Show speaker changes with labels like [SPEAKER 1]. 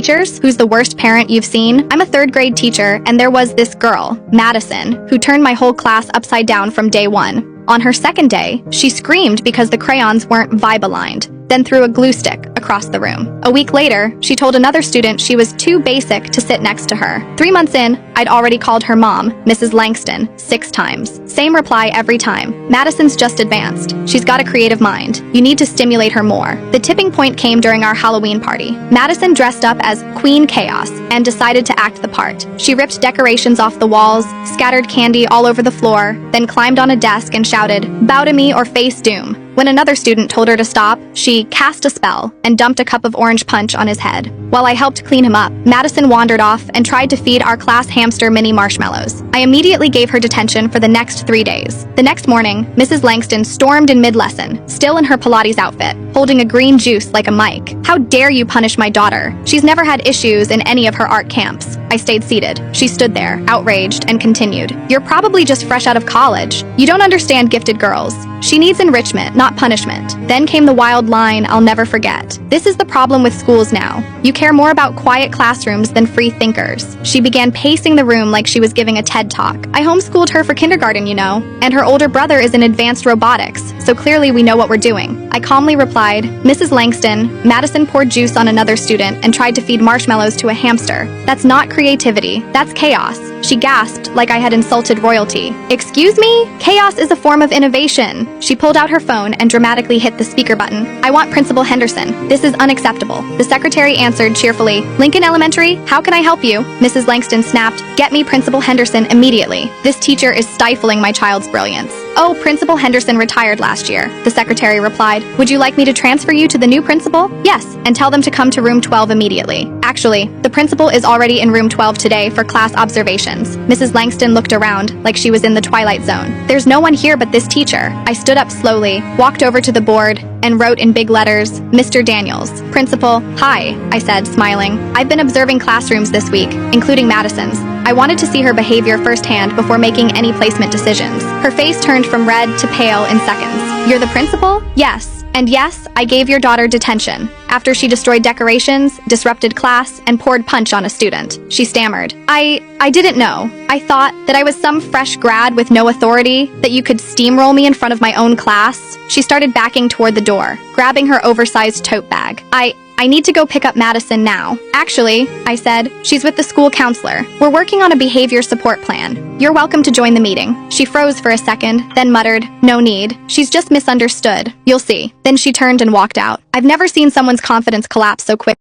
[SPEAKER 1] Teachers, who's the worst parent you've seen? I'm a third grade teacher, and there was this girl, Madison, who turned my whole class upside down from day one. On her second day, she screamed because the crayons weren't vibe-aligned, then threw a glue stick across the room. A week later, she told another student she was too basic to sit next to her. 3 months in, I'd already called her mom, Mrs. Langston, 6 times. Same reply every time. Madison's just advanced. She's got a creative mind. You need to stimulate her more. The tipping point came during our Halloween party. Madison dressed up as Queen Chaos and decided to act the part. She ripped decorations off the walls, scattered candy all over the floor, then climbed on a desk and shouted, "Bow to me or face doom." When another student told her to stop, she cast a spell and dumped a cup of orange punch on his head. While I helped clean him up, Madison wandered off and tried to feed our class hamster mini marshmallows. I immediately gave her detention for the next 3 days. The next morning, Mrs. Langston stormed in mid-lesson, still in her Pilates outfit, holding a green juice like a mic. "How dare you punish my daughter? She's never had issues in any of her art camps." I stayed seated. She stood there, outraged, and continued, "You're probably just fresh out of college. You don't understand gifted girls. She needs enrichment, not punishment." Then came the wild line I'll never forget. "This is the problem with schools now. You care more about quiet classrooms than free thinkers." She began pacing the room like she was giving a TED Talk. "I homeschooled her for kindergarten, you know, and her older brother is in advanced robotics, so clearly we know what we're doing." I calmly replied, "Mrs. Langston, Madison poured juice on another student and tried to feed marshmallows to a hamster. That's not creativity, that's chaos." She gasped like I had insulted royalty. "Excuse me? Chaos is a form of innovation." She pulled out her phone and dramatically hit the speaker button. "I want Principal Henderson. This is unacceptable." The secretary answered cheerfully, "Lincoln Elementary, how can I help you?" Mrs. Langston snapped, "Get me Principal Henderson immediately. This teacher is stifling my child's brilliance." "Oh, Principal Henderson retired last year," the secretary replied. "Would you like me to transfer you to the new principal?" "Yes, and tell them to come to room 12 immediately." Actually, the principal is already in room 12 today for class observations. Mrs. Langston looked around like she was in the Twilight Zone. "There's no one here but this teacher." I stood up slowly, walked over to the board, and wrote in big letters, "Mr. Daniels." "Principal, hi," I said, smiling. "I've been observing classrooms this week, including Madison's. I wanted to see her behavior firsthand before making any placement decisions." Her face turned from red to pale in seconds. "You're the principal?" "Yes. And yes, I gave your daughter detention after she destroyed decorations, disrupted class, and poured punch on a student." She stammered. I didn't know. I thought that I was some fresh grad with no authority, that you could steamroll me in front of my own class." She started backing toward the door, grabbing her oversized tote bag. I need to go pick up Madison now." "Actually," I said, "she's with the school counselor. We're working on a behavior support plan. You're welcome to join the meeting." She froze for a second, then muttered, "No need. She's just misunderstood. You'll see." Then she turned and walked out. I've never seen someone's confidence collapse so quickly.